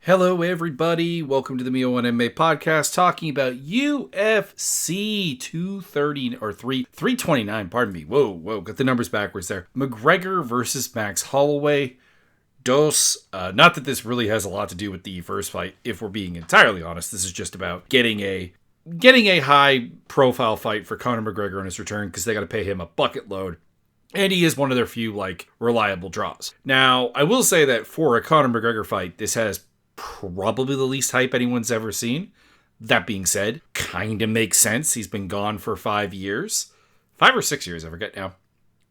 Hello, everybody. Welcome to the Mio1 MMA podcast, talking about UFC 230 or 329. Pardon me. Whoa, got the numbers backwards there. McGregor versus Max Holloway. Not that this really has a lot to do with the first fight. If we're being entirely honest, this is just about getting a high-profile fight for Conor McGregor on his return because they got to pay him a bucket load. And he is one of their few, reliable draws. Now, I will say that for a Conor McGregor fight, this has probably the least hype anyone's ever seen. That being said, kind of makes sense. He's been gone for 5 years. 5 or 6 years, I forget now.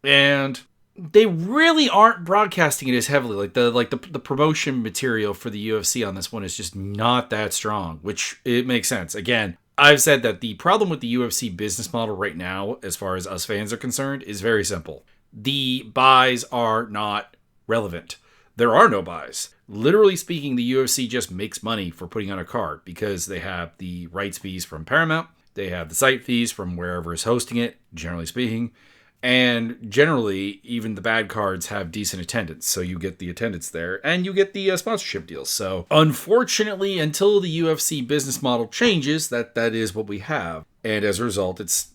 And they really aren't broadcasting it as heavily. The promotion material for the UFC on this one is just not that strong, which it makes sense. Again, I've said that the problem with the UFC business model right now, as far as us fans are concerned, is very simple. The buys are not relevant. There are no buys. Literally speaking, the UFC just makes money for putting on a card because they have the rights fees from Paramount, they have the site fees from wherever is hosting it, generally speaking, and generally, even the bad cards have decent attendance, so you get the attendance there, and you get the sponsorship deals. So, unfortunately, until the UFC business model changes, that is what we have. And as a result, it's,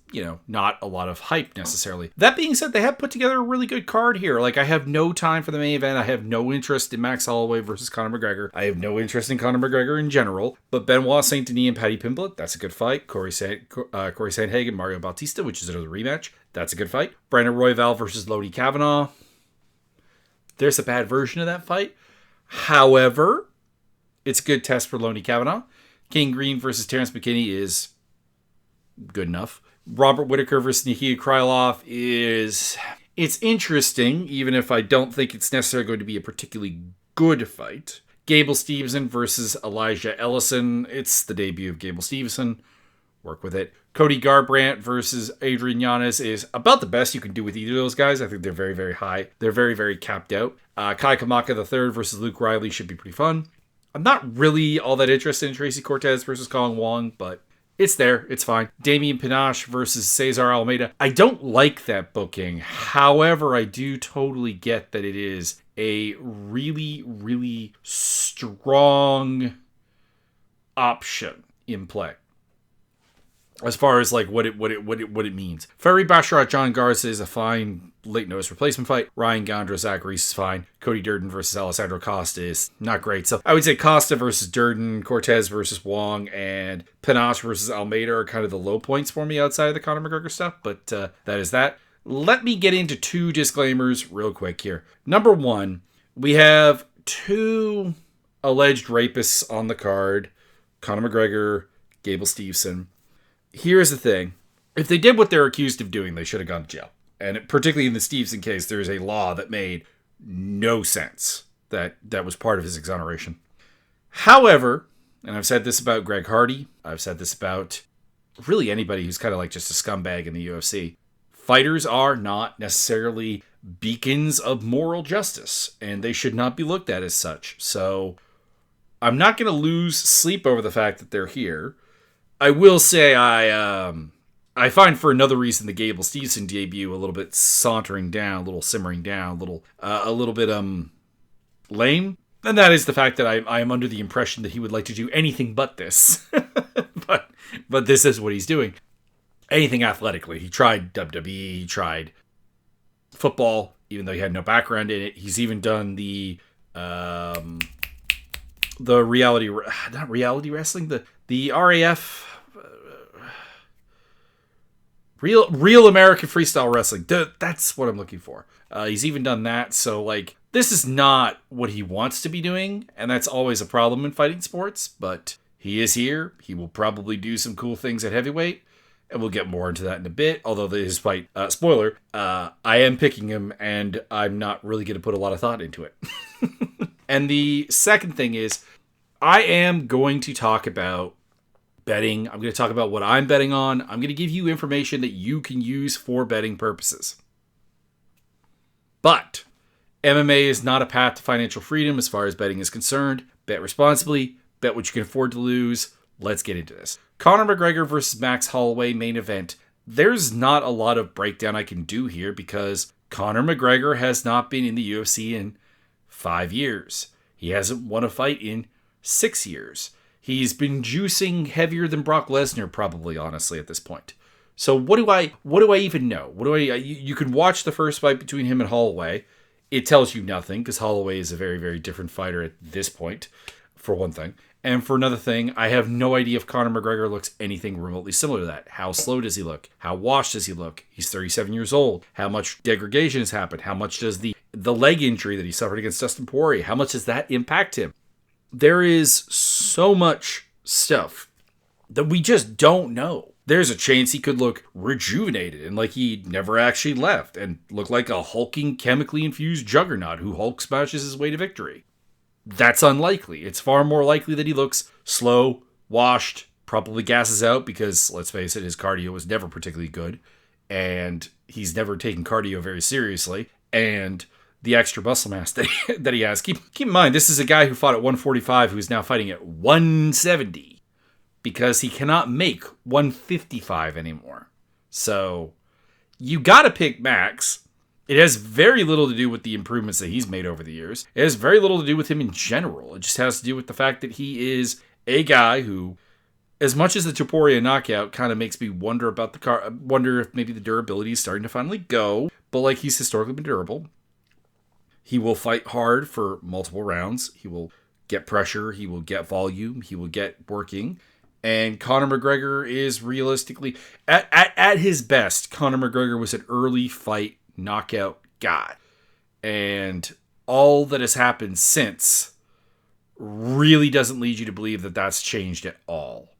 not a lot of hype necessarily. That being said, they have put together a really good card here. I have no time for the main event. I have no interest in Max Holloway versus Conor McGregor. I have no interest in Conor McGregor in general. But Benoit Saint Denis and Paddy Pimblett, that's a good fight. Corey Sandhagen, Mario Bautista, which is another rematch. That's a good fight. Brandon Royval versus Lodi Kavanaugh. There's a bad version of that fight. However, it's a good test for Lodi Kavanaugh. King Green versus Terrence McKinney is good enough. Robert Whittaker versus Nikita Krylov it's interesting, even if I don't think it's necessarily going to be a particularly good fight. Gable Stevenson versus Elijah Ellison. It's the debut of Gable Stevenson. Work with it. Cody Garbrandt versus Adrian Yanez is about the best you can do with either of those guys. I think they're very, very high. They're very, very capped out. Kai Kamaka III versus Luke Riley should be pretty fun. I'm not really all that interested in Tracy Cortez versus Kong Wong, but it's there. It's fine. Damian Panache versus Cesar Almeida. I don't like that booking. However, I do totally get that it is a really, really strong option in play. As far as what it means. Ferry Basharat John Garza is a fine late notice replacement fight. Ryan Gondra Zach Reese is fine. Cody Durden versus Alessandro Costa is not great. So I would say Costa versus Durden, Cortez versus Wong, and Panache versus Almeida are kind of the low points for me outside of the Conor McGregor stuff. But that is that. Let me get into 2 disclaimers real quick here. Number 1, we have 2 alleged rapists on the card. Conor McGregor, Gable Stevenson. Here's the thing. If they did what they're accused of doing, they should have gone to jail. And particularly in the Stevenson case, there is a law that made no sense that was part of his exoneration. However, and I've said this about Greg Hardy, I've said this about really anybody who's kind of just a scumbag in the UFC, fighters are not necessarily beacons of moral justice, and they should not be looked at as such. So I'm not going to lose sleep over the fact that they're here. I will say I find for another reason the Gable Stevenson debut a little bit sauntering down, a little simmering down, a little bit lame. And that is the fact that I am under the impression that he would like to do anything but this. but this is what he's doing. Anything athletically. He tried WWE, he tried football, even though he had no background in it. He's even done the not reality wrestling, the RAF, Real American Freestyle Wrestling. That's what I'm looking for. He's even done that. So this is not what he wants to be doing. And that's always a problem in fighting sports, but he is here. He will probably do some cool things at heavyweight. And we'll get more into that in a bit. Although his fight, spoiler, I am picking him and I'm not really going to put a lot of thought into it. And the second thing is, I am going to talk about betting. I'm going to talk about what I'm betting on. I'm going to give you information that you can use for betting purposes. But MMA is not a path to financial freedom as far as betting is concerned. Bet responsibly. Bet what you can afford to lose. Let's get into this. Conor McGregor versus Max Holloway main event. There's not a lot of breakdown I can do here because Conor McGregor has not been in the UFC in 5 years. He hasn't won a fight in 6 years. He's been juicing heavier than Brock Lesnar, probably, honestly, at this point. So what do I even know? You can watch the first fight between him and Holloway. It tells you nothing, because Holloway is a very, very different fighter at this point, for one thing. And for another thing, I have no idea if Conor McGregor looks anything remotely similar to that. How slow does he look? How washed does he look? He's 37 years old. How much degradation has happened? How much does the leg injury that he suffered against Dustin Poirier, how much does that impact him? There is so much stuff that we just don't know. There's a chance he could look rejuvenated and like he never actually left and look like a hulking, chemically infused juggernaut who Hulk smashes his way to victory. That's unlikely. It's far more likely that he looks slow, washed, probably gasses out because, let's face it, his cardio was never particularly good and he's never taken cardio very seriously. And the extra muscle mass that he has. Keep in mind, this is a guy who fought at 145 who's now fighting at 170. Because he cannot make 155 anymore. So, you gotta pick Max. It has very little to do with the improvements that he's made over the years. It has very little to do with him in general. It just has to do with the fact that he is a guy who, as much as the Topuria knockout kind of makes me wonder about wonder if maybe the durability is starting to finally go. But like, he's historically been durable. He will fight hard for multiple rounds. He will get pressure. He will get volume. He will get working. And Conor McGregor is realistically, at his best, Conor McGregor was an early fight knockout guy. And all that has happened since really doesn't lead you to believe that that's changed at all.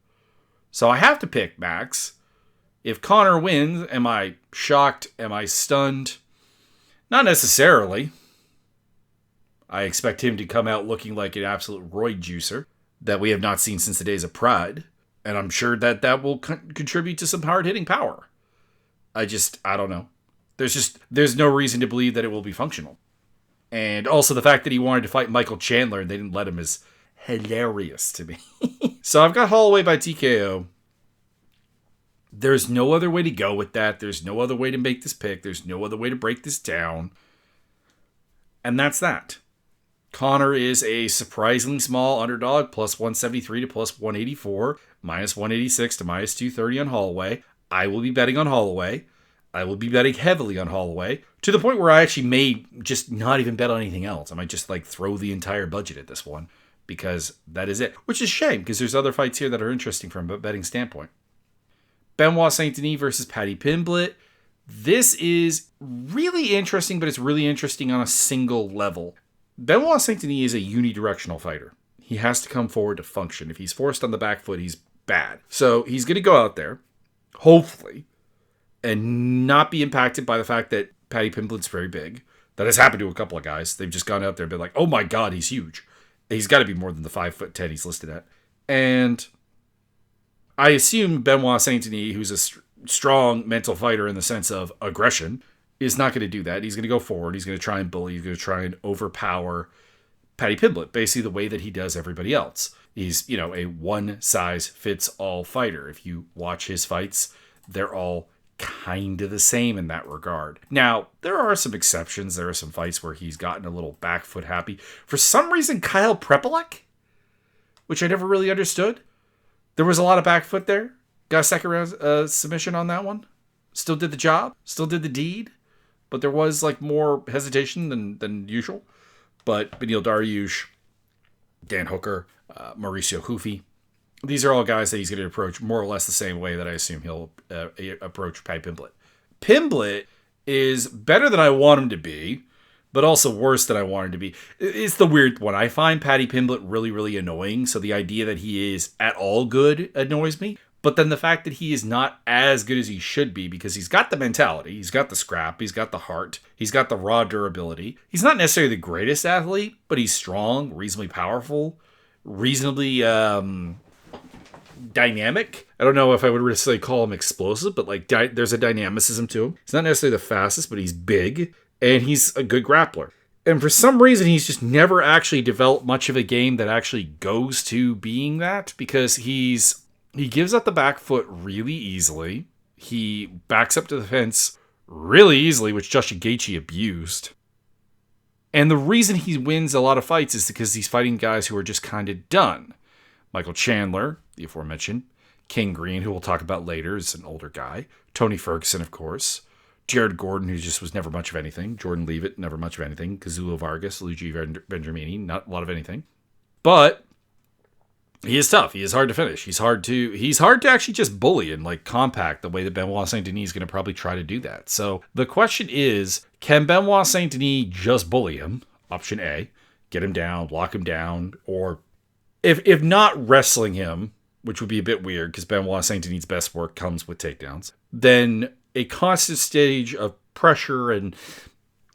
So I have to pick Max. If Conor wins, am I shocked? Am I stunned? Not necessarily. I expect him to come out looking like an absolute roid juicer that we have not seen since the days of Pride. And I'm sure that will contribute to some hard-hitting power. I don't know. There's no reason to believe that it will be functional. And also the fact that he wanted to fight Michael Chandler and they didn't let him is hilarious to me. So I've got Holloway by TKO. There's no other way to go with that. There's no other way to make this pick. There's no other way to break this down. And that's that. Conor is a surprisingly small underdog, plus 173 to plus 184, minus 186 to minus 230 on Holloway. I will be betting on Holloway. I will be betting heavily on Holloway, to the point where I actually may just not even bet on anything else. I might just throw the entire budget at this one, because that is it. Which is a shame, because there's other fights here that are interesting from a betting standpoint. Benoit Saint-Denis versus Paddy Pimblett. This is really interesting, but it's really interesting on a single level. Benoit Saint-Denis is a unidirectional fighter. He has to come forward to function. If he's forced on the back foot, he's bad. So he's going to go out there, hopefully, and not be impacted by the fact that Paddy Pimblett's very big. That has happened to a couple of guys. They've just gone out there and been like, oh my God, he's huge. He's got to be more than the 5'10" he's listed at. And I assume Benoit Saint-Denis, who's a strong mental fighter in the sense of aggression, is not going to do that. He's going to go forward. He's going to try and bully. He's going to try and overpower Paddy Pimblett, basically the way that he does everybody else. He's, a one-size-fits-all fighter. If you watch his fights, they're all kind of the same in that regard. Now, there are some exceptions. There are some fights where he's gotten a little back foot happy. For some reason, Kyle Prepolek, which I never really understood, there was a lot of back foot there. Got a second round submission on that one. Still did the job. Still did the deed. But there was more hesitation than usual. But Beneil Dariush, Dan Hooker, Mauricio Hufi, these are all guys that he's going to approach more or less the same way that I assume he'll approach Paddy Pimblett. Pimblett is better than I want him to be, but also worse than I want him to be. It's the weird one. I find Paddy Pimblett really, really annoying. So the idea that he is at all good annoys me. But then the fact that he is not as good as he should be, because he's got the mentality, he's got the scrap, he's got the heart, he's got the raw durability. He's not necessarily the greatest athlete, but he's strong, reasonably powerful, reasonably dynamic. I don't know if I would necessarily call him explosive, but there's a dynamicism to him. He's not necessarily the fastest, but he's big, and he's a good grappler. And for some reason, he's just never actually developed much of a game that actually goes to being that, because he gives up the back foot really easily. He backs up to the fence really easily, which Justin Gaethje abused. And the reason he wins a lot of fights is because he's fighting guys who are just kind of done. Michael Chandler, the aforementioned. King Green, who we'll talk about later, is an older guy. Tony Ferguson, of course. Jared Gordon, who just was never much of anything. Jordan Leavitt, never much of anything. Kazulo Vargas, Luigi Vendramini, not a lot of anything. But he is tough. He is hard to finish. He's hard to actually just bully and like compact the way that Benoit Saint Denis is going to probably try to do that. So the question is, can Benoit Saint Denis just bully him? Option A, get him down, lock him down, or if not wrestling him, which would be a bit weird because Benoit Saint Denis' best work comes with takedowns, then a constant stage of pressure and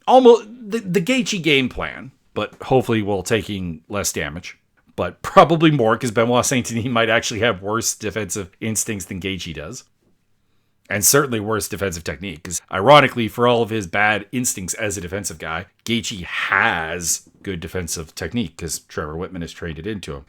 almost the Gaethje game plan, but hopefully while taking less damage. But probably more because Benoit Saint Denis might actually have worse defensive instincts than Gaethje does. And certainly worse defensive technique. Because ironically, for all of his bad instincts as a defensive guy, Gaethje has good defensive technique because Trevor Whitman has trained it into him.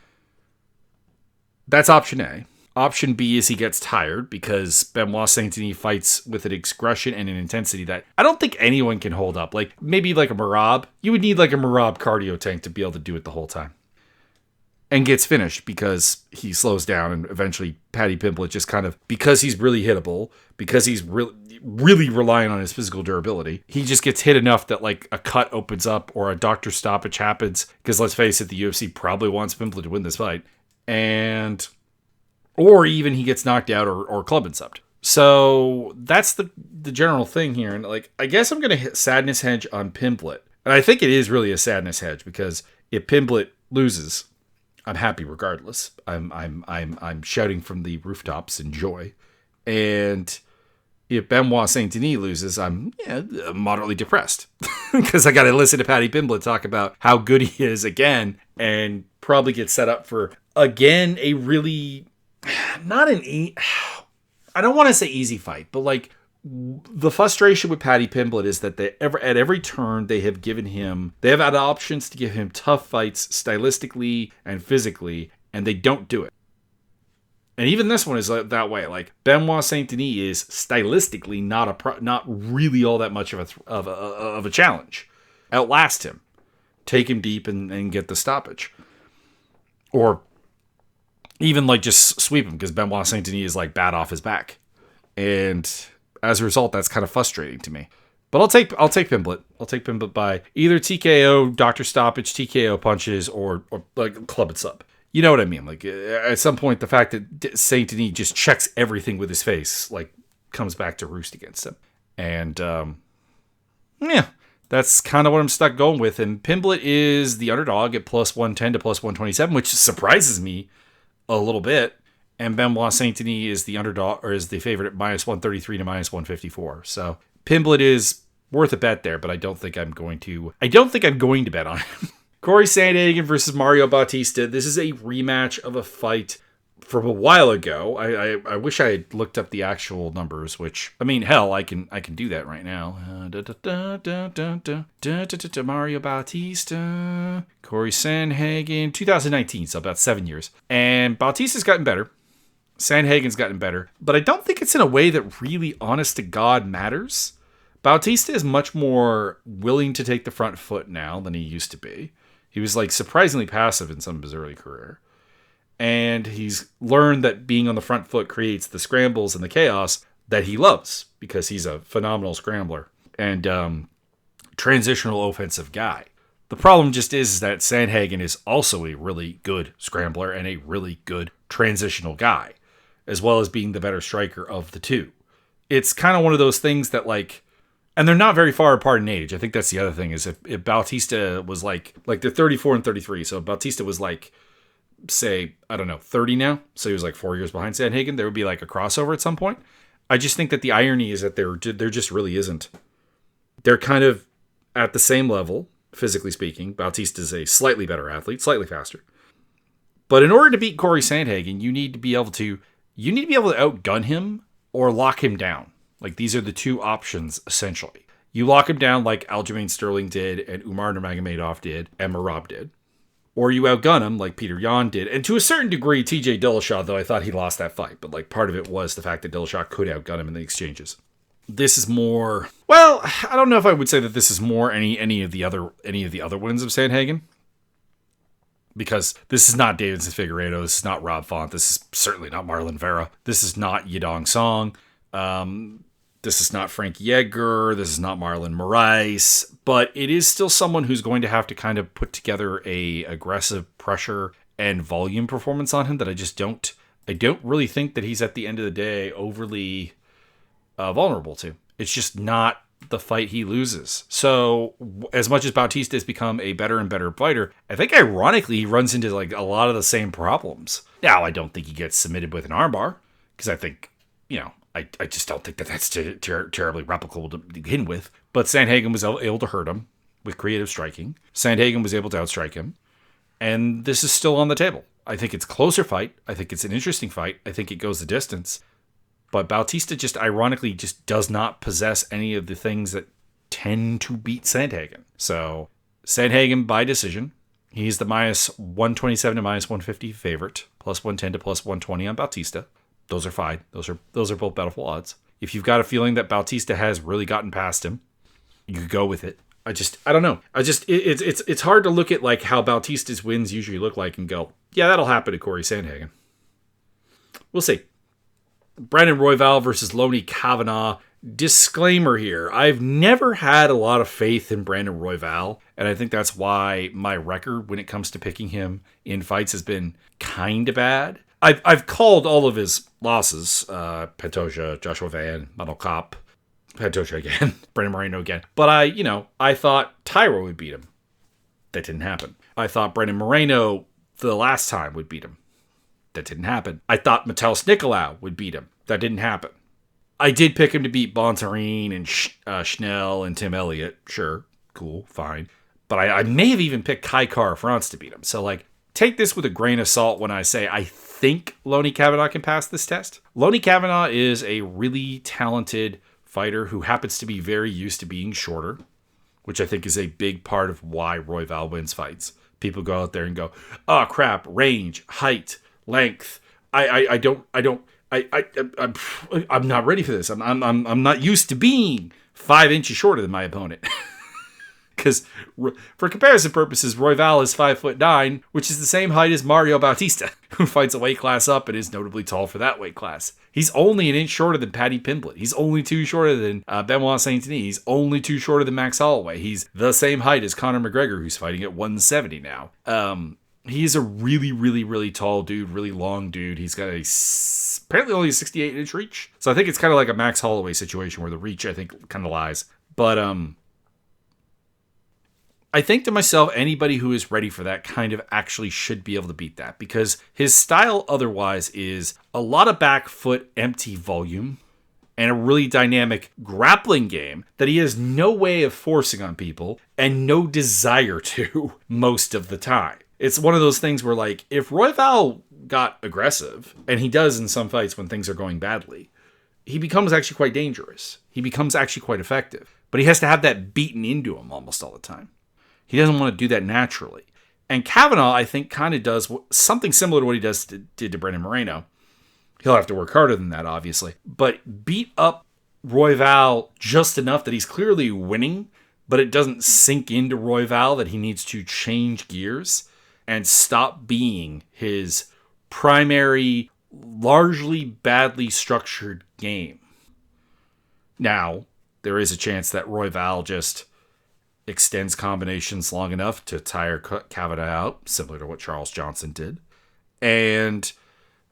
That's option A. Option B is he gets tired because Benoit Saint Denis fights with an aggression and an intensity that I don't think anyone can hold up. Like maybe like a Merab. You would need like a Merab cardio tank to be able to do it the whole time. And gets finished because he slows down and eventually Paddy Pimblett just kind of, because he's really hittable, because he's really relying on his physical durability, he just gets hit enough that like a cut opens up or a doctor stoppage happens. Because let's face it, the UFC probably wants Pimblett to win this fight. Or even he gets knocked out or club and subbed. So that's the general thing here. And like, I guess I'm going to hit sadness hedge on Pimblett. And I think it is really a sadness hedge because if Pimblett loses, I'm happy regardless. I'm shouting from the rooftops in joy. And if Benoit Saint Denis loses, I'm moderately depressed because I got to listen to Paddy Pimblett talk about how good he is again, and probably get set up for again a really I don't want to say easy fight, but like the frustration with Paddy Pimblett is that at every turn they have had options to give him tough fights stylistically and physically, and they don't do it. And even this one is that way. Like Benoit Saint Denis is stylistically not really all that much of a challenge. Outlast him, take him deep and get the stoppage, or even like just sweep him because Benoit Saint Denis is like bad off his back, and as a result, that's kind of frustrating to me. But I'll take Pimblett. I'll take Pimblett by either TKO, doctor stoppage, TKO punches, or like club and sub. You know what I mean? Like at some point, the fact that Saint Denis just checks everything with his face like comes back to roost against him. And that's kind of what I'm stuck going with. And Pimblett is the underdog at plus 110 to plus 127, which surprises me a little bit. And Benoit Saint Denis is the underdog, or is the favorite at minus 133 to minus 154. So Pimblett is worth a bet there, but I don't think I'm going to bet on him. Corey Sandhagen versus Mario Bautista. This is a rematch of a fight from a while ago. I wish I had looked up the actual numbers, which, I mean, hell, I can do that right now. Mario Bautista, Corey Sandhagen, 2019, so about 7 years. And Bautista's gotten better. Sandhagen's gotten better, but I don't think it's in a way that really, honest to God, matters. Bautista is much more willing to take the front foot now than he used to be. He was like surprisingly passive in some of his early career. And he's learned that being on the front foot creates the scrambles and the chaos that he loves because he's a phenomenal scrambler and transitional offensive guy. The problem just is that Sandhagen is also a really good scrambler and a really good transitional guy, as well as being the better striker of the two. It's kind of one of those things that like, and they're not very far apart in age. I think that's the other thing is if Bautista was like they're 34 and 33. So if Bautista was like, say, I don't know, 30 now. So he was like 4 years behind Sandhagen. There would be like a crossover at some point. I just think that the irony is that there just really isn't. They're kind of at the same level, physically speaking. Bautista's a slightly better athlete, slightly faster. But in order to beat Corey Sandhagen, you need to be able to outgun him or lock him down. Like these are the two options essentially. You lock him down like Aljamain Sterling did and Umar Nurmagomedov did and Merab did. Or you outgun him like Peter Yan did. And to a certain degree, TJ Dillashaw, though I thought he lost that fight. But like part of it was the fact that Dillashaw could outgun him in the exchanges. This is more, well, I don't know if I would say that this is more any of the other wins of Sandhagen. Because this is not Davidson Figueiredo, this is not Rob Font, this is certainly not Marlon Vera, this is not Yadong Song, this is not Frankie Edgar, this is not Marlon Moraes, but it is still someone who's going to have to kind of put together a aggressive pressure and volume performance on him that I don't really think that he's at the end of the day overly vulnerable to. It's just not the fight he loses. So as much as Bautista has become a better and better fighter, I think ironically he runs into like a lot of the same problems. Now, I don't think he gets submitted with an armbar because I think, I just don't think that that's terribly replicable to begin with. But Sandhagen was able to hurt him with creative striking. Sandhagen was able to outstrike him. And this is still on the table. I think it's a closer fight. I think it's an interesting fight. I think it goes the distance. But Bautista just ironically just does not possess any of the things that tend to beat Sandhagen. So Sandhagen by decision. He's the minus 127 to minus 150 favorite. Plus 110 to plus 120 on Bautista. Those are fine. Those are both bountiful odds. If you've got a feeling that Bautista has really gotten past him, you could go with it. I don't know. It's hard to look at like how Bautista's wins usually look like and go, yeah, that'll happen to Corey Sandhagen. We'll see. Brandon Royval versus Lonnie Kavanaugh. Disclaimer here. I've never had a lot of faith in Brandon Royval, and I think that's why my record when it comes to picking him in fights has been kind of bad. I've called all of his losses. Pantoja, Joshua Van, Manuel Kopp, Pantoja again, Brandon Moreno again. But I thought Tyro would beat him. That didn't happen. I thought Brandon Moreno the last time would beat him. That didn't happen. I thought Metellus Nicolau would beat him. That didn't happen. I did pick him to beat Bontarine and Schnell and Tim Elliott. Sure, cool, fine. But I may have even picked Kai Kara France to beat him. So, take this with a grain of salt when I say I think Lonnie Kavanaugh can pass this test. Lonnie Kavanaugh is a really talented fighter who happens to be very used to being shorter, which I think is a big part of why Royval wins fights. People go out there and go, oh crap, range, height, length. I'm not ready for this. I'm not used to being 5 inches shorter than my opponent. Because for comparison purposes, Royval is 5'9", which is the same height as Mario Bautista, who fights a weight class up and is notably tall for that weight class. He's only an inch shorter than Paddy Pimblett. He's only 2 shorter than Benoit Saint-Denis. He's only 2 shorter than Max Holloway. He's the same height as Conor McGregor, who's fighting at 170 now. He's a really, really, really tall dude, really long dude. He's got apparently only a 68-inch reach. So I think it's kind of like a Max Holloway situation where the reach, I think, kind of lies. But I think to myself, anybody who is ready for that kind of actually should be able to beat that, because his style otherwise is a lot of back foot empty volume and a really dynamic grappling game that he has no way of forcing on people and no desire to most of the time. It's one of those things where, if Royval got aggressive, and he does in some fights when things are going badly, he becomes actually quite dangerous. He becomes actually quite effective. But he has to have that beaten into him almost all the time. He doesn't want to do that naturally. And Kavanaugh, I think, kind of does something similar to what he did to Brandon Moreno. He'll have to work harder than that, obviously. But beat up Royval just enough that he's clearly winning, but it doesn't sink into Royval that he needs to change gears and stop being his primary, largely badly structured game. Now, there is a chance that Royval just extends combinations long enough to tire Kavanaugh out, similar to what Charles Johnson did. And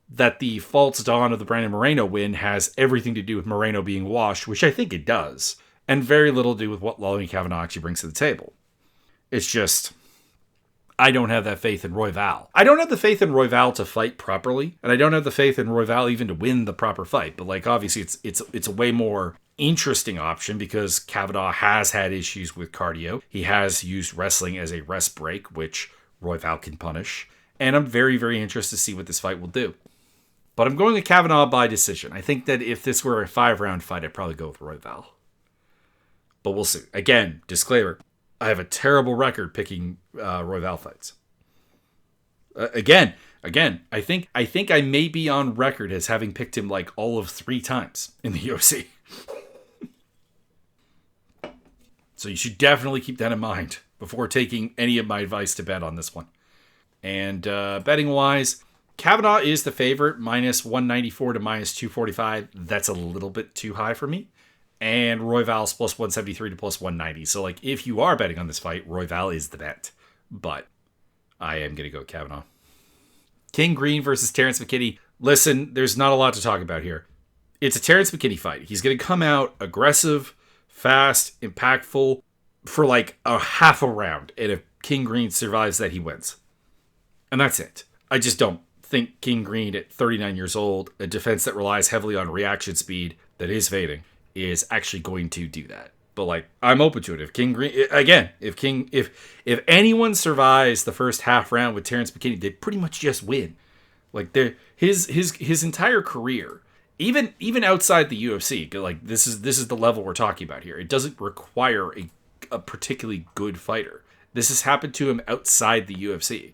that the false dawn of the Brandon Moreno win has everything to do with Moreno being washed, which I think it does, and very little to do with what Lonnie Kavanaugh actually brings to the table. It's just, I don't have that faith in Royval. I don't have the faith in Royval to fight properly, and I don't have the faith in Royval even to win the proper fight. But obviously, it's a way more interesting option because Kavanaugh has had issues with cardio. He has used wrestling as a rest break, which Royval can punish. And I'm very, very interested to see what this fight will do. But I'm going with Kavanaugh by decision. I think that if this were a 5-round fight, I'd probably go with Royval. But we'll see. Again, disclaimer, I have a terrible record picking Royval fights. Again, I think I may be on record as having picked him all of 3 times in the UFC. So you should definitely keep that in mind before taking any of my advice to bet on this one. And betting wise, Kavanaugh is the favorite, minus 194 to minus 245. That's a little bit too high for me. And Royval's plus 173 to plus 190. So, like, if you are betting on this fight, Royval is the bet. But I am going to go Kavanaugh. King Green versus Terrence McKinney. Listen, there's not a lot to talk about here. It's a Terrence McKinney fight. He's going to come out aggressive, fast, impactful for like a half a round. And if King Green survives that, he wins. And that's it. I just don't think King Green at 39 years old, a defense that relies heavily on reaction speed that is fading, is actually going to do that. But like, I'm open to it. If King Green, again, if anyone survives the first half round with Terrence McKinney, they pretty much just win. Like his entire career, even outside the UFC, like this is the level we're talking about here. It doesn't require a particularly good fighter. This has happened to him outside the UFC,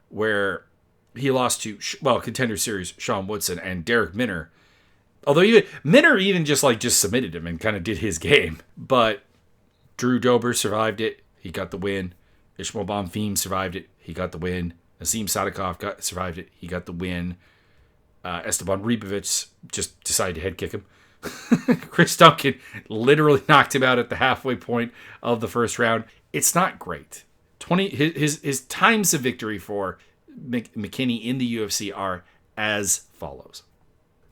where he lost to Contender Series Sean Woodson and Derek Minner. Although Minner even just submitted him and kind of did his game. But Drew Dober survived it. He got the win. Ishmael Bonfim survived it. He got the win. Nazim Sadikov survived it. He got the win. Esteban Ribovic just decided to head kick him. Chris Duncan literally knocked him out at the halfway point of the first round. It's not great. His times of victory for McKinney in the UFC are as follows.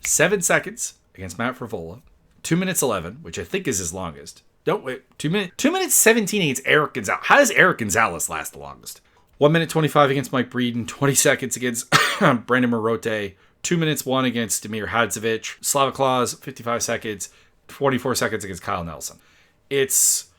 7 seconds against Matt Frivola. 2 minutes 11, which I think is his longest. Don't wait. 2 minutes 17 against Eric Gonzalez. How does Eric Gonzalez last the longest? 1 minute 25 against Mike Breeden. 20 seconds against Brandon Marote. 2 minutes 1 against Damir Hadzovic. Slava Claus, 55 seconds. 24 seconds against Kyle Nelson. It's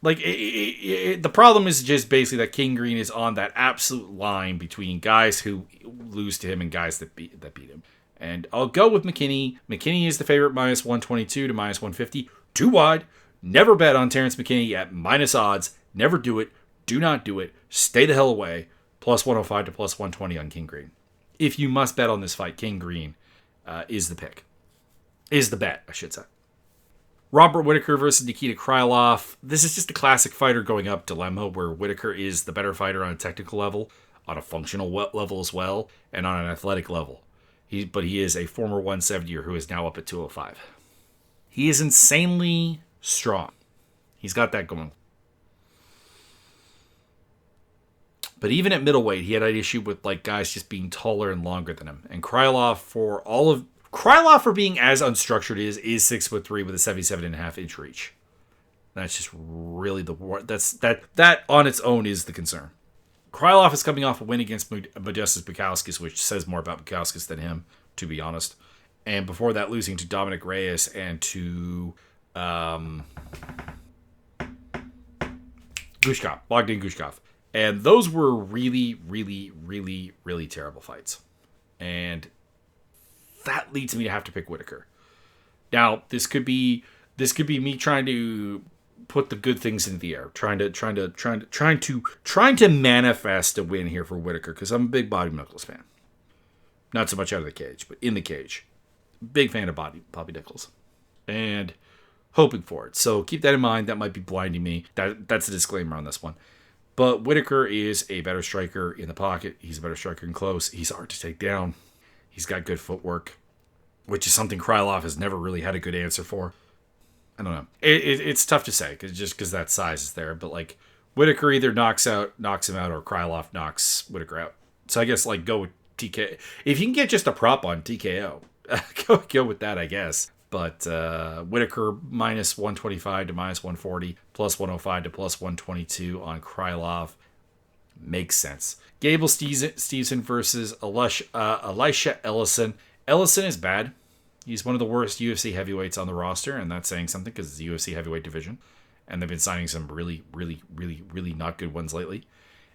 like the problem is just basically that King Green is on that absolute line between guys who lose to him and guys that beat him. And I'll go with McKinney. McKinney is the favorite, minus 122 to minus 150. Too wide. Never bet on Terrence McKinney at minus odds. Never do it. Do not do it. Stay the hell away. Plus 105 to plus 120 on King Green. If you must bet on this fight, King Green is the pick. Is the bet, I should say. Robert Whittaker versus Nikita Krylov. This is just a classic fighter going up dilemma where Whittaker is the better fighter on a technical level, on a functional level as well, and on an athletic level. But he is a former 170er who is now up at 205. He is insanely strong. He's got that going. But even at middleweight, he had an issue with like guys just being taller and longer than him. And Krylov, for being as unstructured as is 6'3" with a 77.5 inch reach. That's just really that on its own is the concern. Krylov is coming off a win against Modestas Bukauskas, which says more about Bukauskas than him, to be honest. And before that, losing to Dominic Reyes and to Bogdan Gushkov. And those were really, really, really, really terrible fights. And that leads me to have to pick Whittaker. Now, this could be me trying to put the good things into the air, trying to manifest a win here for Whittaker, because I'm a big Bobby Nichols fan. Not so much out of the cage, but in the cage. Big fan of Bobby Nichols. And hoping for it. So keep that in mind. That might be blinding me. That's a disclaimer on this one. But Whittaker is a better striker in the pocket. He's a better striker in close. He's hard to take down. He's got good footwork, which is something Krylov has never really had a good answer for. I don't know. It's tough to say because that size is there. But like Whittaker either knocks him out, or Krylov knocks Whittaker out. So I guess like go with TK. If you can get just a prop on TKO, go with that, I guess. But Whittaker minus 125 to minus 140, plus 105 to plus 122 on Krylov. Makes sense. Gable Stevenson versus Elisha Ellison. Ellison is bad. He's one of the worst UFC heavyweights on the roster, and that's saying something because it's the UFC heavyweight division. And they've been signing some really, really, really, really not good ones lately.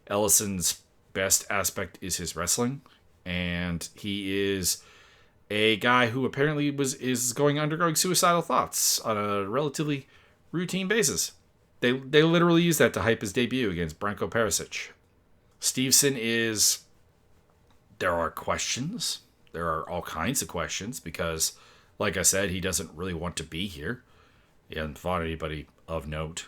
Ellison's best aspect is his wrestling, and he is a guy who apparently is undergoing suicidal thoughts on a relatively routine basis. They literally use that to hype his debut against Branko Perisic. Stevenson there are questions. There are all kinds of questions because, like I said, he doesn't really want to be here. He hasn't fought anybody of note.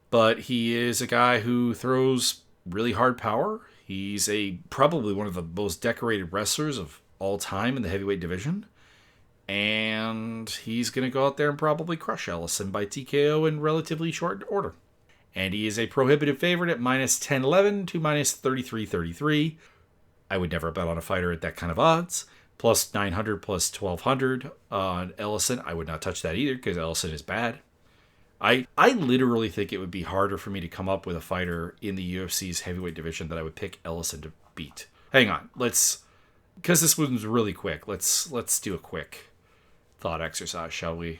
but he is a guy who throws really hard power. He's probably one of the most decorated wrestlers of all time in the heavyweight division. And he's going to go out there and probably crush Ellison by TKO in relatively short order. And he is a prohibitive favorite at minus 1011 to minus 3333. I would never bet on a fighter at that kind of odds. Plus 900, plus 1200 on Ellison. I would not touch that either because Ellison is bad. I literally think it would be harder for me to come up with a fighter in the UFC's heavyweight division that I would pick Ellison to beat. Hang on, because this one's really quick. Let's do a quick thought exercise, shall we?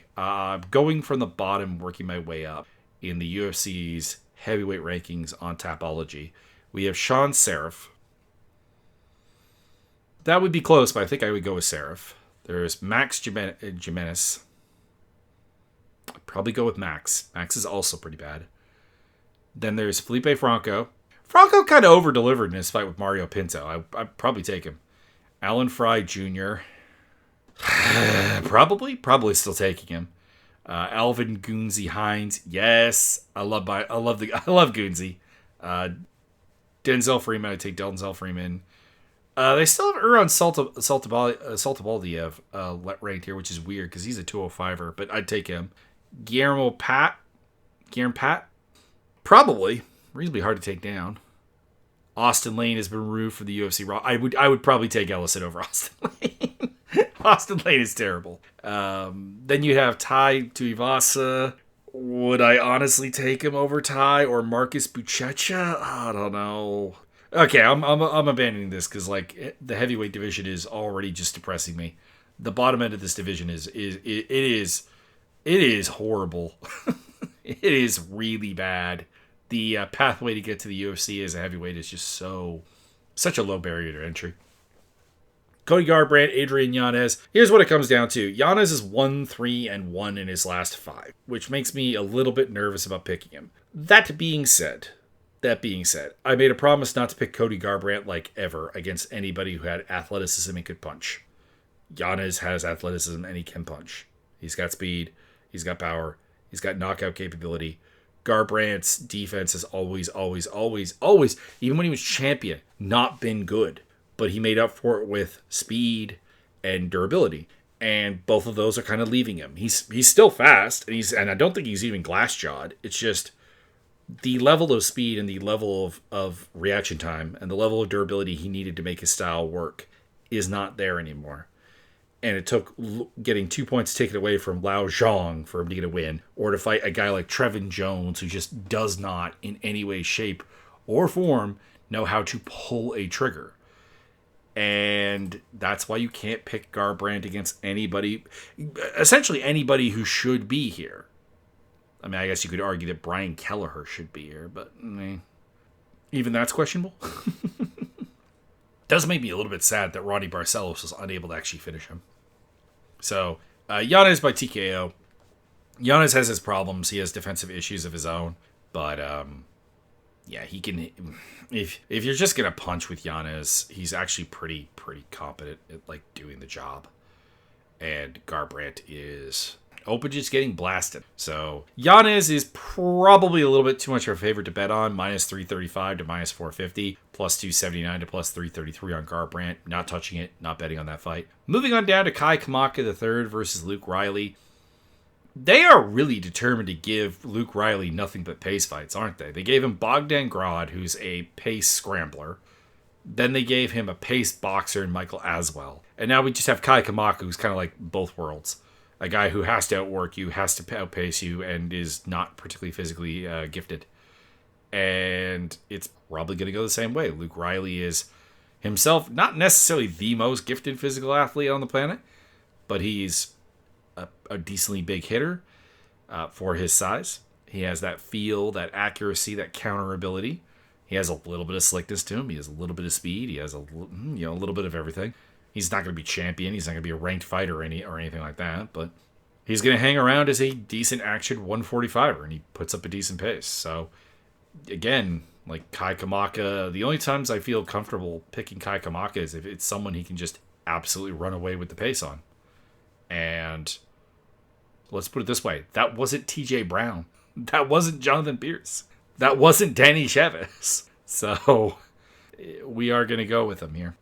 Going from the bottom, working my way up in the UFC's heavyweight rankings on Tapology, we have Sean Seraph. That would be close, but I think I would go with Seraph. There's Max Jimenez. I'd probably go with Max. Max is also pretty bad. Then there's Felipe Franco. Franco kind of over-delivered in his fight with Mario Pinto. I'd probably take him. Alan Fry Jr. Probably still taking him. Alvin Goonsey Hines. Yes, I love Goonsey. Denzel Freeman. I take Denzel Freeman. They still have Uran Saltabaliev ranked here, which is weird because he's a 205er, but I'd take him. Guillermo Pat. Probably. Reasonably hard to take down. Austin Lane has been removed from the UFC Raw. I would probably take Ellison over Austin Lane. Austin Lane is terrible. Then you have Ty Tuivasa. Would I honestly take him over Ty or Marcus Buchecha? I don't know. Okay, I'm abandoning this because like the heavyweight division is already just depressing me. The bottom end of this division is horrible. It is really bad. The pathway to get to the UFC as a heavyweight is just such a low barrier to entry. Cody Garbrandt, Adrian Yanez. Here's what it comes down to. Yanez is 1-3-1 in his last 5, which makes me a little bit nervous about picking him. That being said, I made a promise not to pick Cody Garbrandt like ever against anybody who had athleticism and could punch. Yanez has athleticism and he can punch. He's got speed. He's got power. He's got knockout capability. Garbrandt's defense has always, even when he was champion, not been good. But he made up for it with speed and durability. And both of those are kind of leaving him. He's still fast, and I don't think he's even glass-jawed. It's just the level of speed and the level of reaction time and the level of durability he needed to make his style work is not there anymore. And it took getting 2 points taken away from Lao Zhang for him to get a win, or to fight a guy like Trevin Jones, who just does not, in any way, shape, or form, know how to pull a trigger. And that's why you can't pick Garbrandt against anybody, essentially anybody who should be here. I mean, I guess you could argue that Brian Kelleher should be here, but even that's questionable. Does make me a little bit sad that Ronnie Barcelos was unable to actually finish him. So, Yanez by TKO. Yanez has his problems. He has defensive issues of his own. But, yeah, he can... If you're just going to punch with Yanez, he's actually pretty competent at, like, doing the job. And Garbrandt is... open just getting blasted. So Yanez is probably a little bit too much of a favorite to bet on. Minus 335 to minus 450. Plus 279 to plus 333 on Garbrandt. Not touching it. Not betting on that fight. Moving on down to Kai Kamaka III versus Luke Riley. They are really determined to give Luke Riley nothing but pace fights, aren't they? They gave him Bogdan Grad, who's a pace scrambler. Then they gave him a pace boxer in Michael Aswell. And now we just have Kai Kamaka, who's kind of like both worlds. A guy who has to outwork you, has to outpace you, and is not particularly physically gifted. And it's probably going to go the same way. Luke Riley is himself not necessarily the most gifted physical athlete on the planet, but he's a decently big hitter for his size. He has that feel, that accuracy, that counter ability. He has a little bit of slickness to him. He has a little bit of speed. He has a little bit of everything. He's not going to be champion. He's not going to be a ranked fighter or anything like that. But he's going to hang around as a decent action 145er, and he puts up a decent pace. So, again, like Kai Kamaka, the only times I feel comfortable picking Kai Kamaka is if it's someone he can just absolutely run away with the pace on. And let's put it this way. That wasn't TJ Brown. That wasn't Jonathan Pierce. That wasn't Danny Chavez. So we are going to go with him here.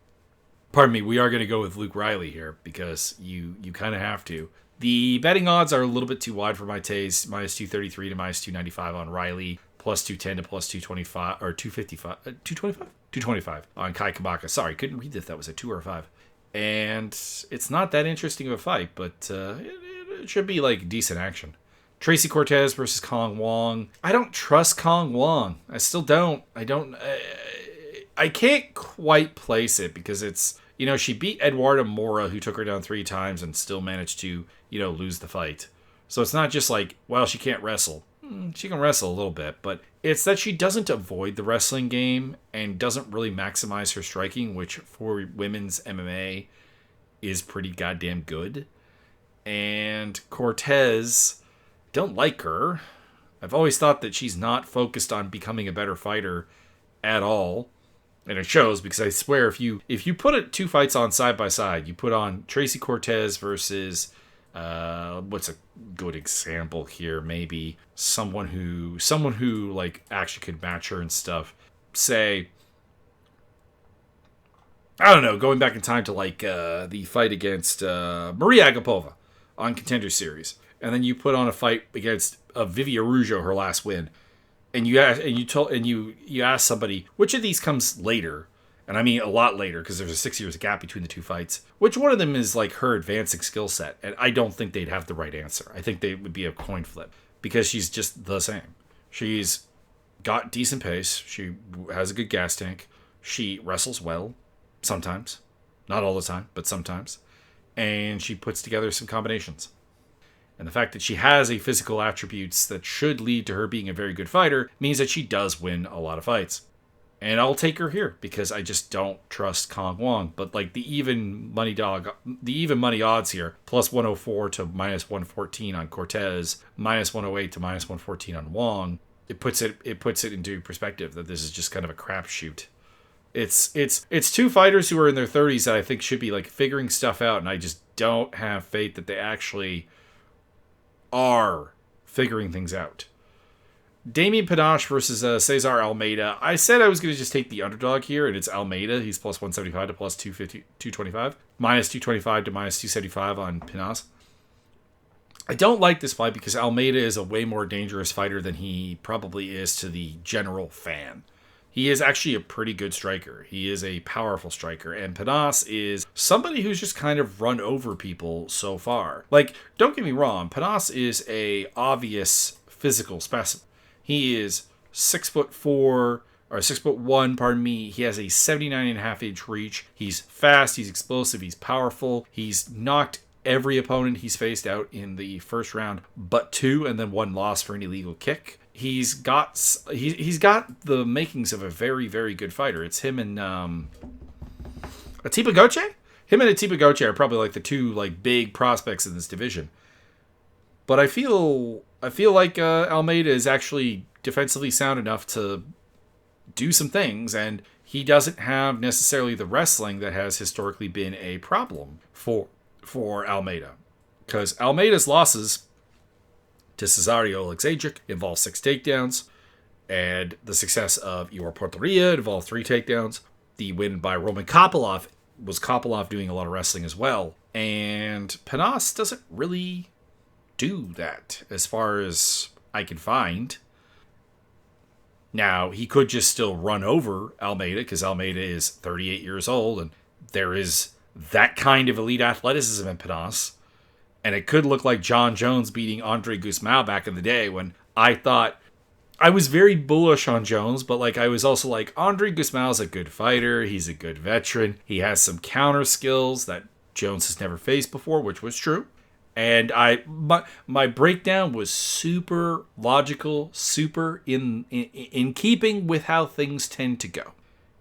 Pardon me, we are going to go with Luke Riley here because you kind of have to. The betting odds are a little bit too wide for my taste. Minus 233 to minus 295 on Riley. Plus 210 to plus 225 or 255. 225? 225 on Kai Kabaka. Sorry, couldn't read if that was a 2 or a 5. And it's not that interesting of a fight, but it should be like decent action. Tracy Cortez versus Kong Wong. I don't trust Kong Wong. I still don't. I can't quite place it because it's, she beat Eduarda Mora, who took her down 3 times and still managed to, lose the fight. So it's not just like, well, she can't wrestle. She can wrestle a little bit, but it's that she doesn't avoid the wrestling game and doesn't really maximize her striking, which for women's MMA is pretty goddamn good. And Cortez, don't like her. I've always thought that she's not focused on becoming a better fighter at all. And it shows because I swear if you put 2 fights on side by side, you put on Tracy Cortez versus what's a good example here? Maybe someone who like actually could match her and stuff. Say, I don't know, going back in time to like the fight against Maria Agapova on Contender Series, and then you put on a fight against Vivia Rujo, her last win, and you ask somebody which of these comes later, and I mean a lot later because there's a 6 years gap between the 2 fights. Which one of them is like her advancing skill set? And I don't think they'd have the right answer. I think they would be a coin flip because she's just the same. She's got decent pace. She has a good gas tank. She wrestles well sometimes, not all the time, but sometimes, and she puts together some combinations. And the fact that she has a physical attributes that should lead to her being a very good fighter means that she does win a lot of fights. And I'll take her here because I just don't trust Kong Wong. But like the even money odds here, plus 104 to minus 114 on Cortez, minus 108 to minus 114 on Wong, it puts it into perspective that this is just kind of a crapshoot. It's 2 fighters who are in their 30s that I think should be like figuring stuff out, and I just don't have faith that they actually are figuring things out. Damian Panache versus Cesar Almeida. I said I was going to just take the underdog here, and it's Almeida. He's plus 175 to plus 225. Minus 225 to minus 275 on Panache. I don't like this fight because Almeida is a way more dangerous fighter than he probably is to the general fan. He is actually a pretty good striker. He is a powerful striker. And Panache is somebody who's just kind of run over people so far. Like, don't get me wrong. Panache is a obvious physical specimen. He is 6'4", or 6'1", pardon me. He has a 79.5-inch reach. He's fast. He's explosive. He's powerful. He's knocked every opponent he's faced out in the first round but 2, and then 1 loss for an illegal kick. He's got the makings of a very, very good fighter. It's him and Atiba Goche? Him and Atiba Goche are probably like the 2 like big prospects in this division. But I feel like Almeida is actually defensively sound enough to do some things, and he doesn't have necessarily the wrestling that has historically been a problem for Almeida. Because Almeida's losses to Cesario Alexandric involved 6 takedowns, and the success of Ior Porteria involved 3 takedowns. The win by Roman Kopylov was Kopylov doing a lot of wrestling as well, and Panache doesn't really do that as far as I can find. Now, he could just still run over Almeida because Almeida is 38 years old, and there is that kind of elite athleticism in Panache. And it could look like John Jones beating Andre Guzmão back in the day, when I thought I was very bullish on Jones, but like I was also like, Andre Guzmão's a good fighter. He's a good veteran. He has some counter skills that Jones has never faced before, which was true. And my breakdown was super logical, super in keeping with how things tend to go.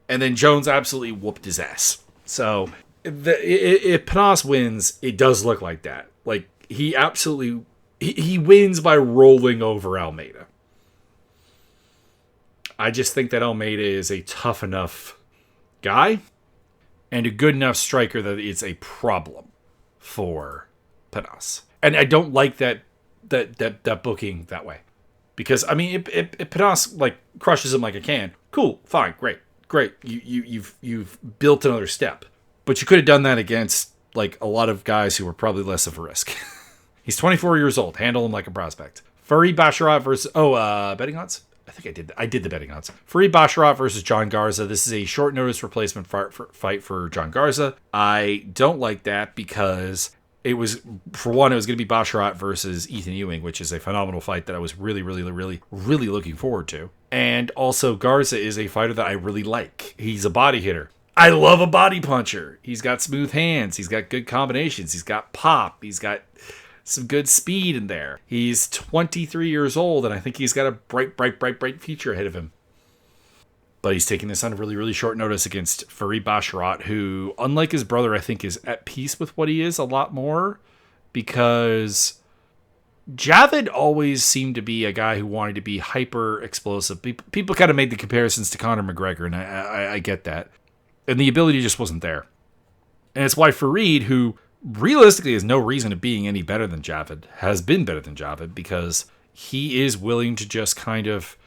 And then Jones absolutely whooped his ass. So if Panache wins, it does look like that. Like, he absolutely he wins by rolling over Almeida. I just think that Almeida is a tough enough guy and a good enough striker that it's a problem for Panache. And I don't like that booking that way. Because, I mean, Panos, like, crushes him like a can. Cool, fine, great. You've built another step. But you could have done that against, like, a lot of guys who were probably less of a risk. He's 24 years old. Handle him like a prospect. Fareed Basharat versus... betting odds? I think I did the betting odds. Fareed Basharat versus John Garza. This is a short notice replacement fight for John Garza. I don't like that because it was going to be Basharat versus Ethan Ewing, which is a phenomenal fight that I was really looking forward to. And also Garza is a fighter that I really like. He's a body hitter. I love a body puncher. He's got smooth hands. He's got good combinations. He's got pop. He's got some good speed in there. He's 23 years old, and I think he's got a bright future ahead of him. But he's taking this on really short notice against Fareed Basharat, who, unlike his brother, I think is at peace with what he is a lot more, because Javid always seemed to be a guy who wanted to be hyper explosive. People kind of made the comparisons to Conor McGregor, and I get that. And the ability just wasn't there. And it's why Fareed, who realistically has no reason of being any better than Javid, has been better than Javid, because he is willing to just kind of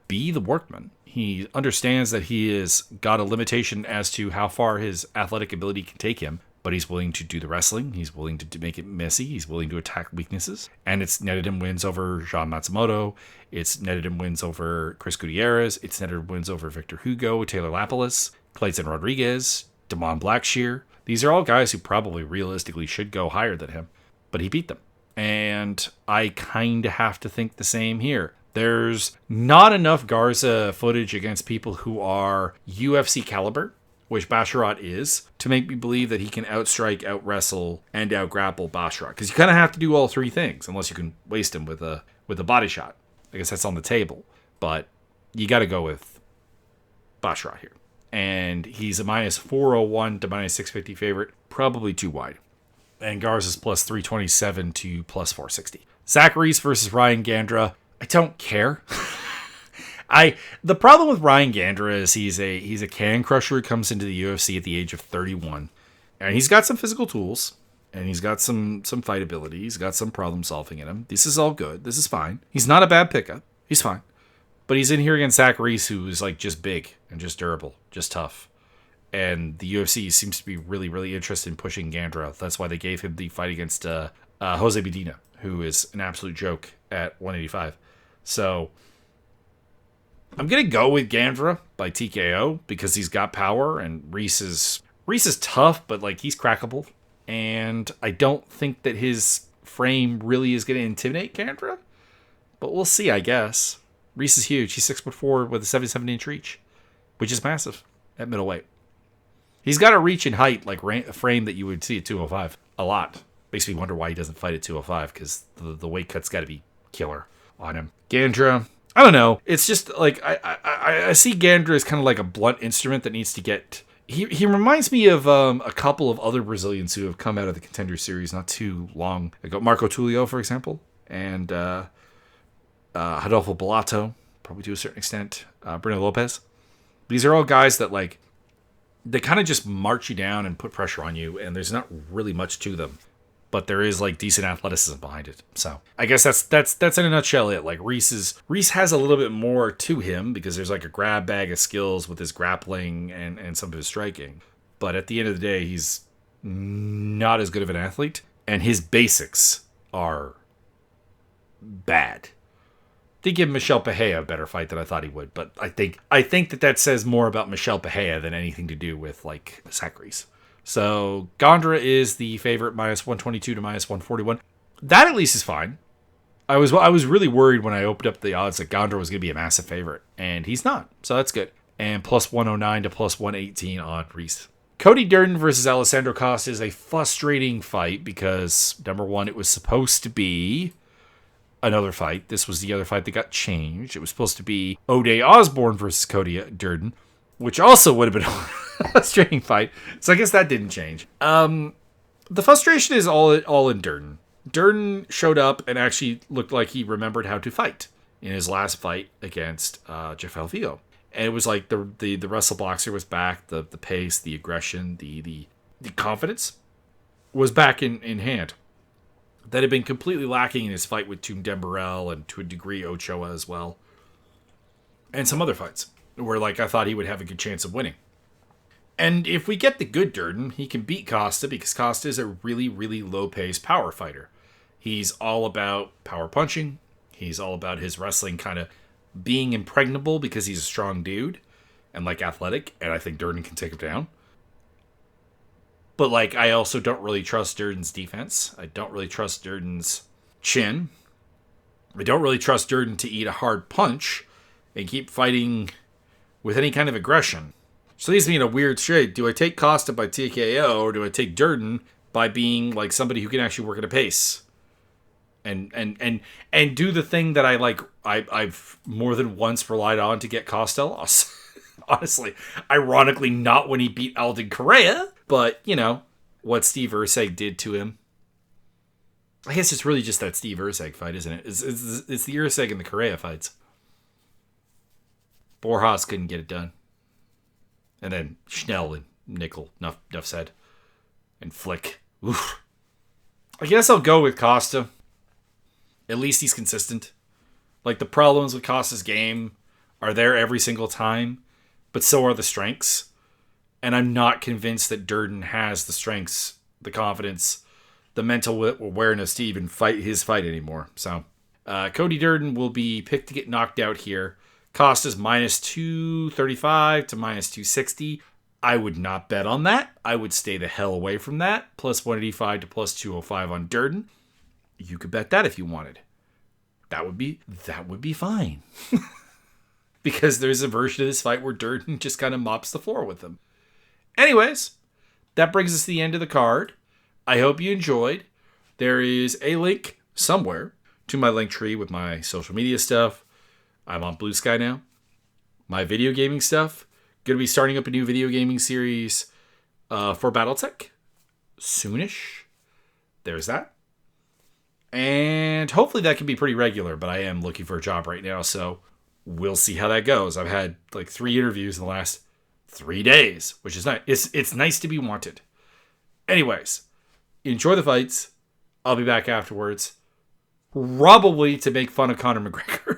be the workman. He understands that he has got a limitation as to how far his athletic ability can take him, but he's willing to do the wrestling. He's willing to make it messy. He's willing to attack weaknesses. And it's netted him wins over Jean Matsumoto. It's netted him wins over Chris Gutierrez. It's netted him wins over Victor Hugo, Taylor Lapalus, Clayton Rodriguez, Damon Blackshear. These are all guys who probably realistically should go higher than him, but he beat them. And I kind of have to think the same here. There's not enough Garza footage against people who are UFC caliber, which Basharat is, to make me believe that he can outstrike, outwrestle, and outgrapple Basharat. Because you kind of have to do all three things, unless you can waste him with a body shot. I guess that's on the table. But you got to go with Basharat here. And he's a minus 401 to minus 650 favorite. Probably too wide. And Garza's plus 327 to plus 460. Zach Reese versus Ryan Gandra. I don't care. The problem with Ryan Gandra is he's a can crusher who comes into the UFC at the age of 31. And he's got some physical tools. And he's got some fight ability. He's got some problem solving in him. This is all good. This is fine. He's not a bad pickup. He's fine. But he's in here against Zach Reese, who is like just big and just durable, just tough. And the UFC seems to be really interested in pushing Gandra. That's why they gave him the fight against Jose Medina, who is an absolute joke at 185. So I'm going to go with Gandra by TKO because he's got power, and Reese is tough, but like he's crackable. And I don't think that his frame really is going to intimidate Gandra. But we'll see, I guess. Reese is huge. He's 6'4" with a 77-inch reach, which is massive at middleweight. He's got a reach and height, like a frame that you would see at 205. A lot. Makes me wonder why he doesn't fight at 205, because the weight cut's got to be killer on him. Gandra, I don't know. It's just like I see Gandra as kind of like a blunt instrument that needs to get. He reminds me of a couple of other Brazilians who have come out of the Contender Series not too long ago. Marco Tulio, for example, and Rodolfo Bellato, probably to a certain extent. Bruno Lopez. These are all guys that like they kind of just march you down and put pressure on you, and there's not really much to them. But there is like decent athleticism behind it. So I guess that's in a nutshell it. Like Reese has a little bit more to him because there's like a grab bag of skills with his grappling and some of his striking. But at the end of the day, he's not as good of an athlete, and his basics are bad. Did give Michel Pereira a better fight than I thought he would, but I think that says more about Michel Pereira than anything to do with like Zach Reese. So Gandra is the favorite, minus 122 to minus 141. That at least is fine. I was really worried when I opened up the odds that Gandra was going to be a massive favorite, and he's not. So that's good. And plus 109 to plus 118 on Reese. Cody Durden versus Alessandro Costa is a frustrating fight because, number one, it was supposed to be another fight. This was the other fight that got changed. It was supposed to be O'Day Osborne versus Cody Durden, which also would have been a frustrating fight. So I guess that didn't change. The frustration is all in Durden. Durden showed up and actually looked like he remembered how to fight in his last fight against Jeff Alvio. And it was like the wrestle boxer was back, the pace, the aggression, the confidence was back in hand. that had been completely lacking in his fight with Toom Dembarel and to a degree Ochoa as well. And some other fights where like I thought he would have a good chance of winning. And if we get the good Durden, he can beat Costa because Costa is a really, really low-paced power fighter. He's all about power punching. He's all about his wrestling kind of being impregnable because he's a strong dude and like athletic, and I think Durden can take him down. But like I also don't really trust Durden's defense. I don't really trust Durden's chin. I don't really trust Durden to eat a hard punch and keep fighting with any kind of aggression. So leaves me in a weird shade. Do I take Costa by TKO or do I take Durden by being like somebody who can actually work at a pace? And do the thing that I've more than once relied on to get Costa loss. Honestly, ironically, not when he beat Alden Correa, but you know what Steve Erceg did to him. I guess it's really just that Steve Erceg fight, isn't it? It's the Erceg and the Correa fights. Borjas couldn't get it done. And then Schnell and Nickel, enough said. And Flick. Oof. I guess I'll go with Costa. At least he's consistent. Like, the problems with Costa's game are there every single time, but so are the strengths. And I'm not convinced that Durden has the strengths, the confidence, the mental awareness to even fight his fight anymore. So, Cody Durden will be picked to get knocked out here. Costa's minus 235 to minus 260. I would not bet on that. I would stay the hell away from that. Plus 185 to plus 205 on Durden. You could bet that if you wanted. That would be fine. Because there's a version of this fight where Durden just kind of mops the floor with him. Anyways, that brings us to the end of the card. I hope you enjoyed. There is a link somewhere to my link tree with my social media stuff. I'm on Blue Sky now. My video gaming stuff. Going to be starting up a new video gaming series for Battletech. Soonish. There's that. And hopefully that can be pretty regular, but I am looking for a job right now, so we'll see how that goes. I've had like 3 interviews in the last 3 days, which is nice. It's nice to be wanted. Anyways, enjoy the fights. I'll be back afterwards. Probably to make fun of Conor McGregor.